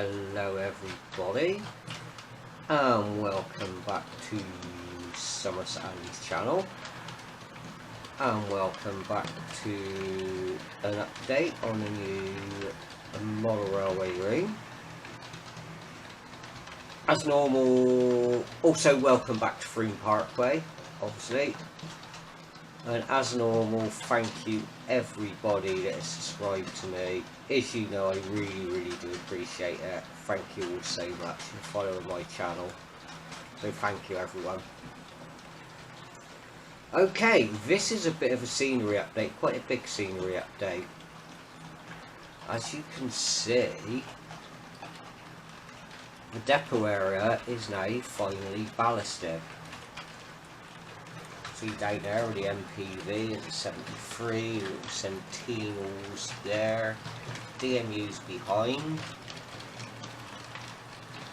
Hello everybody, and welcome back to Somerset Andy's channel, and welcome back to an update on the new model railway ring. As normal, also welcome back to Froome Parkway, obviously. And as normal, thank you everybody that has subscribed to me. As you know, I really do appreciate it. Thank you all so much for following my channel. So thank you everyone. Okay, this is a bit of a scenery update, quite a big scenery update. As you can see, the depot area is now finally ballasted. See down there with the MPV is a 73, little Centennials there, DMU's behind.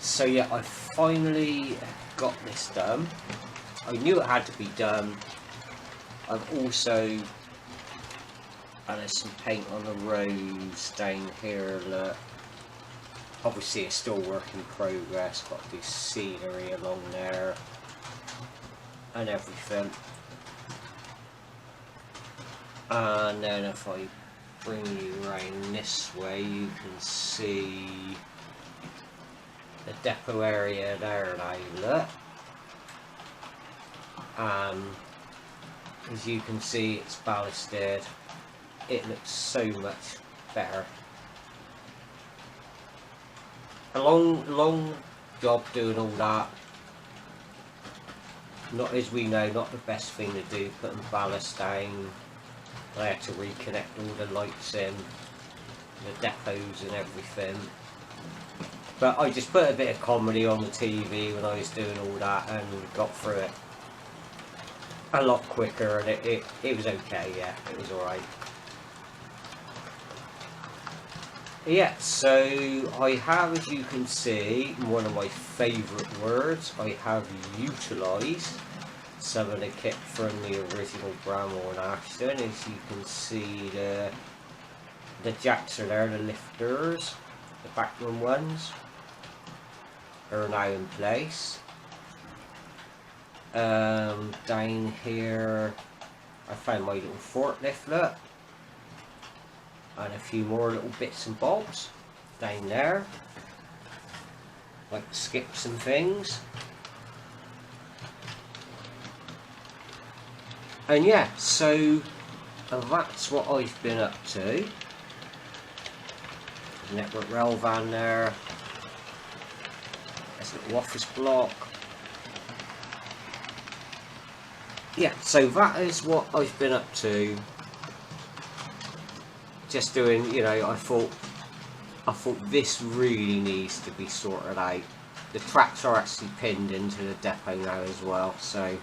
So yeah, I finally got this done. I knew it had to be done. I've also added some paint on the roads down here. Look. Obviously it's still work in progress, got this scenery along there and everything. And then if I bring you around this way, you can see the depot area there now, look. As you can see, it's ballasted. It looks so much better. A long job doing all that. Not, as we know, not the best thing to do, putting ballast down. I had to reconnect all the lights in, the depots and everything. But I just put a bit of comedy on the TV when I was doing all that and got through it a lot quicker, and it was okay, yeah, it was alright. Yeah, so I have, as you can see, one of my favourite words, I have utilised some of the kit from the original Bramwell and Ashton. As you can see, the jacks are there, the lifters, the backroom ones are now in place. Down here I found my little forklift, look, and a few more little bits and bobs down there, like skips and things. And yeah, so that's what I've been up to. Network rail van there. There's a little office block. Yeah, so that is what I've been up to. Just doing, you know, I thought this really needs to be sorted out. The tracks are actually pinned into the depot now as well, so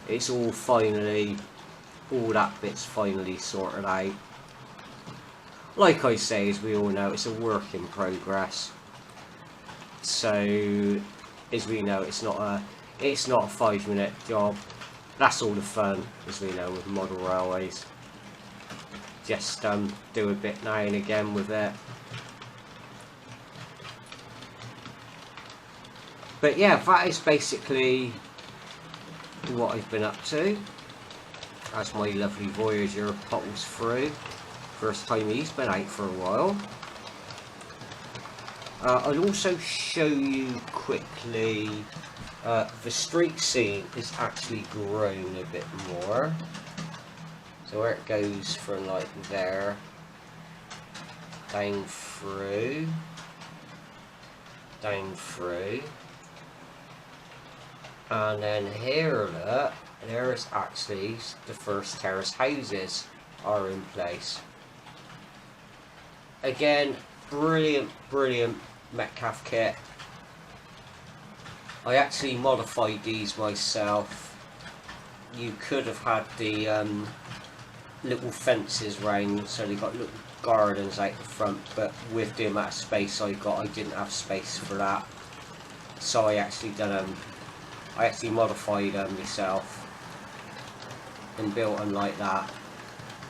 it's all finally, all that bit's finally sorted out. Like I say, as we all know, it's a work in progress. So, as we know, it's not a 5-minute job. That's all the fun, as we know, with model railways. Just do a bit now and again with it. But yeah, that is basically what I've been up to. As my lovely Voyager pottles through. First time he's been out for a while. I'll also show you quickly, the street scene has actually grown a bit more. So where it goes from like there, down through, and then here, look, there's actually the first terrace houses are in place. Again, brilliant Metcalfe kit. I actually modified these myself. You could have had the little fences round, so they got little gardens out the front, but with the amount of space I got, I didn't have space for that. So I actually modified them myself and built them like that.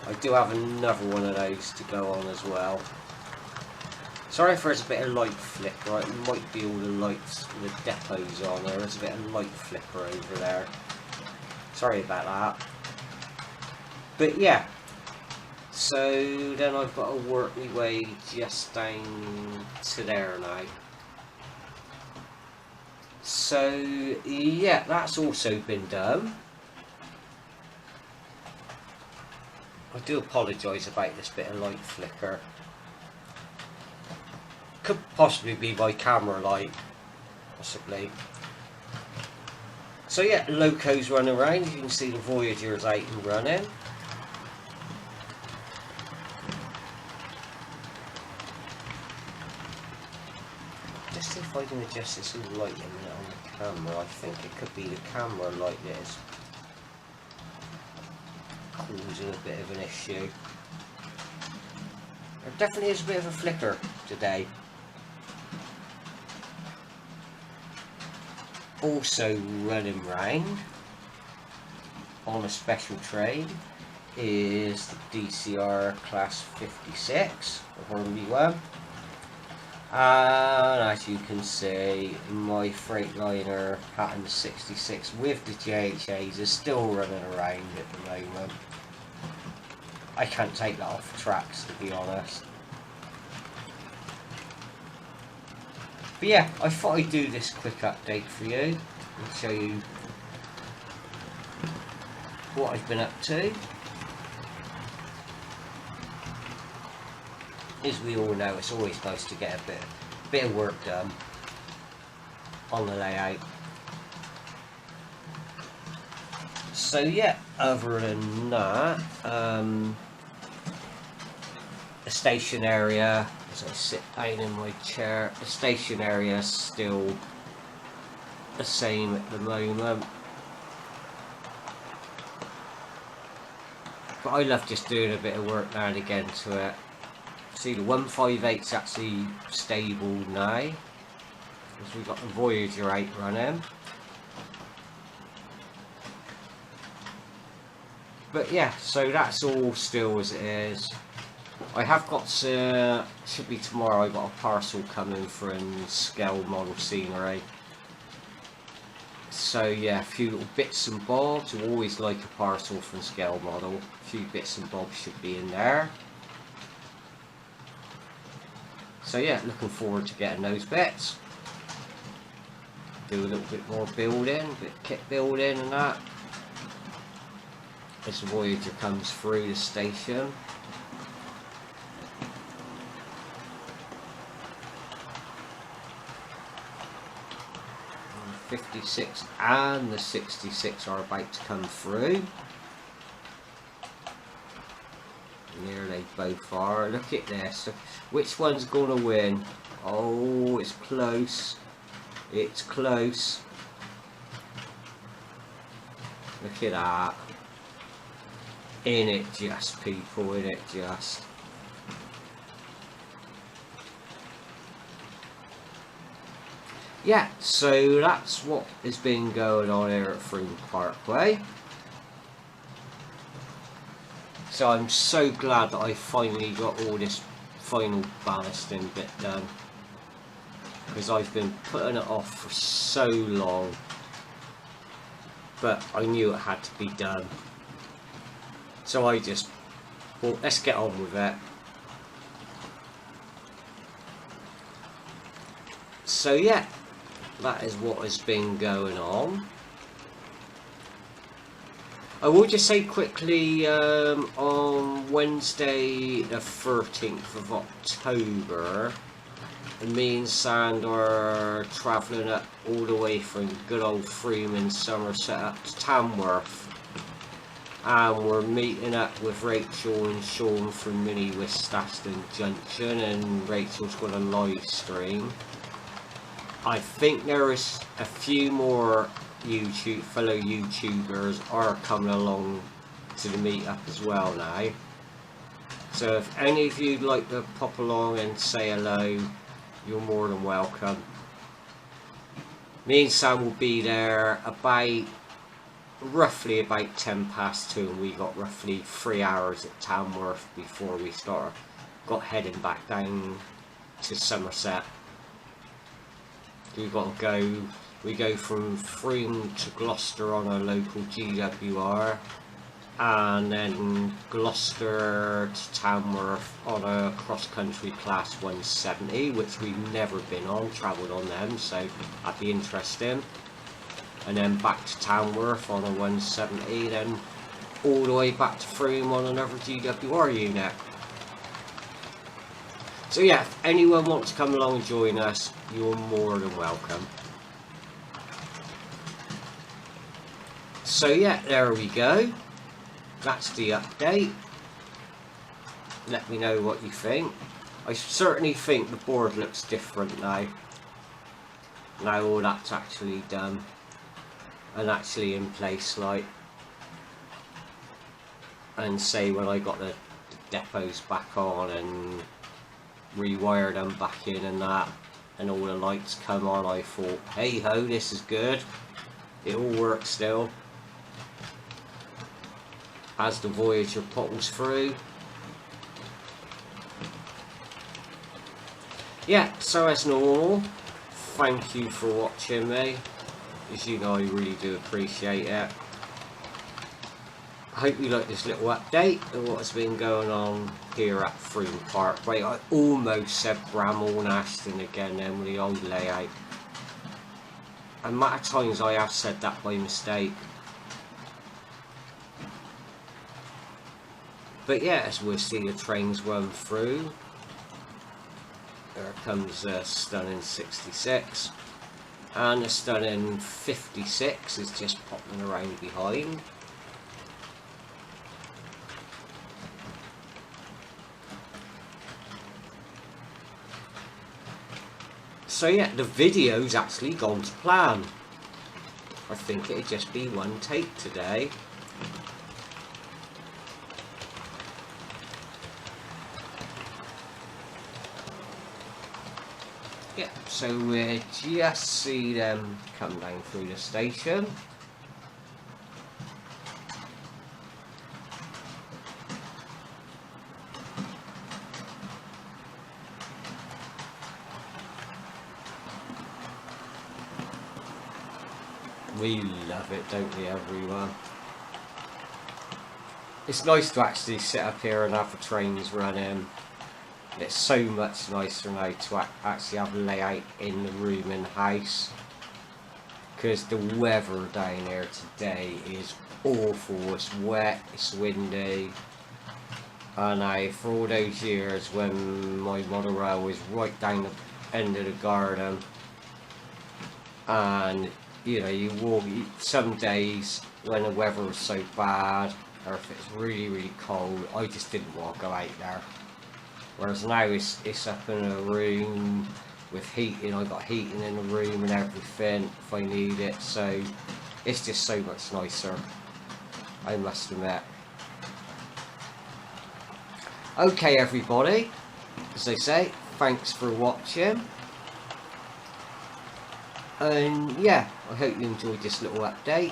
I do have another one of those to go on as well. Sorry if there's a bit of light flicker, right? It might be all the lights, the depots on there. There's a bit of light flicker over there. Sorry about that. But yeah, so then I've got to work my way just down to there now. So yeah, that's also been done. I do apologise about this bit of light flicker. Could possibly be my camera light, possibly. So yeah, Loco's running around. You can see the Voyager's out and running. Just see if I can adjust this lighting on the camera. I think it could be the camera light that is causing a bit of an issue. There definitely is a bit of a flicker today. Also running round on a special train is the DCR Class 56 Hornby one, and as you can see, my Freightliner Pattern 66 with the JHAs is still running around at the moment. I can't take that off the tracks, to be honest. But yeah, I thought I'd do this quick update for you and show you what I've been up to. As we all know, it's always nice to get a bit of work done on the layout. So yeah, other than that, the station area, as I sit down in my chair, the station area is still the same at the moment. But I love just doing a bit of work now and again to it. See, the 158's actually stable now, because we've got the Voyager 8 running. But yeah, so that's all still as it is. I have got, should be tomorrow, I've got a parcel coming from Scale Model Scenery. So yeah, a few little bits and bobs. I always like a parcel from Scale Model. A few bits and bobs should be in there. So yeah, looking forward to getting those bits. Do a little bit more building, a bit of kit building and that. As the Voyager comes through the station. The 56 and the 66 are about to come through. Here they both are. Look at this. Which one's gonna win? Oh, it's close. It's close. Look at that. In it just, people, in it just. Yeah, so that's what has been going on here at Frome Parkway. So I'm so glad that I finally got all this final ballasting bit done, because I've been putting it off for so long, but I knew it had to be done. So I just thought, let's get on with it. So yeah, that is what has been going on. I will just say quickly, on Wednesday the 13th of October, me and Sand are travelling up all the way from good old Frome in Somerset up to Tamworth. And we're meeting up with Rachel and Sean from Mini Wistaston Junction, and Rachel's got a live stream. I think there is a few more fellow YouTubers are coming along to the meetup as well now. So if any of you'd like to pop along and say hello, you're more than welcome. Me and Sam will be there roughly about 2:10, and we got roughly 3 hours at Tamworth before we got heading back down to Somerset. We go from Frome to Gloucester on a local GWR, and then Gloucester to Tamworth on a cross-country class 170, which we've never been on, travelled on them, so that'd be interesting. And then back to Tamworth on a 170, then all the way back to Frome on another GWR unit. So yeah, if anyone wants to come along and join us, you're more than welcome. So yeah, there we go. That's the update. Let me know what you think. I certainly think the board looks different now. Now all that's actually done and actually in place, like. And say when I got the depots back on and rewired them back in and that, and all the lights come on, I thought, hey ho, this is good. It all works still. As the Voyager pottles through. Yeah, so as normal, thank you for watching me. As you know, I really do appreciate it. I hope you like this little update of what's been going on here at Frome Parkway. I almost said Bramhall and Ashton again then with the old layout. A matter of times I have said that by mistake. But yeah, as we'll see the trains run through. There comes a stunning 66. And a stunning 56 is just popping around behind. So yeah, the video's actually gone to plan. I think it'd just be one take today. Yeah, so we just see them come down through the station. We love it, don't we, everyone? It's nice to actually sit up here and have the trains running. It's so much nicer now to actually have a layout in the room in the house. Because the weather down here today is awful. It's wet, it's windy. And for all those years when my monorail was right down the end of the garden, and you know, you walk some days when the weather was so bad, or if it's really cold, I just didn't want to go out there. Whereas now it's up in a room with heating. I got heating in the room and everything if I need it, so it's just so much nicer, I must admit. Okay everybody, as I say, thanks for watching. And yeah, I hope you enjoyed this little update.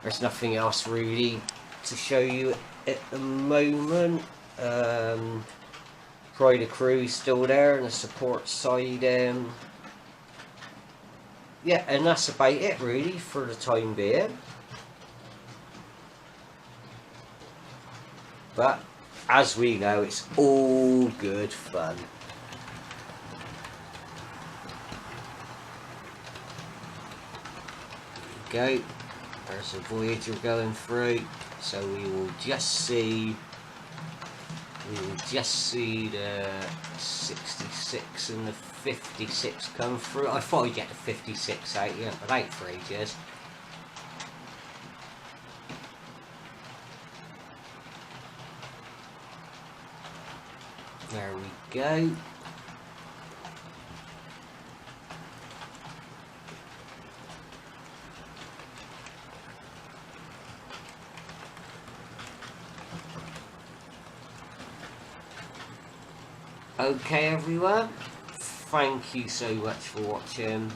There's nothing else really to show you at the moment. Pride of Crew's still there and the support side. Yeah, and that's about it really for the time being. But as we know, it's all good fun. Go. There's a Voyager going through, so we will just see the 66 and the 56 come through. I thought I'd get the 56 out, yeah, but out for ages. There we go. Okay everyone, thank you so much for watching.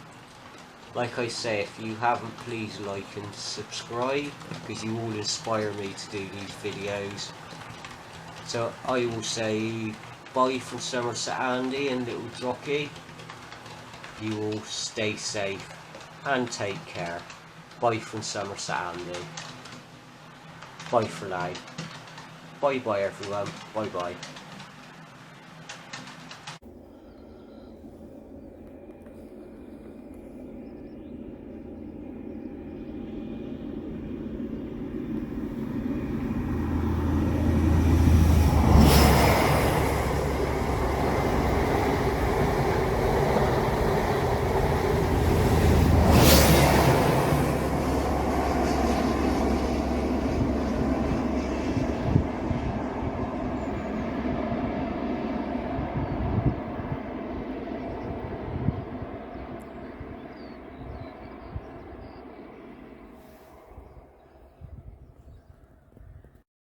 Like I say, if you haven't, please like and subscribe, because you all inspire me to do these videos. So I will say bye from Somerset Andy and little Jockey. You all stay safe and take care. Bye from Somerset Andy. Bye for now. Bye bye everyone. Bye bye.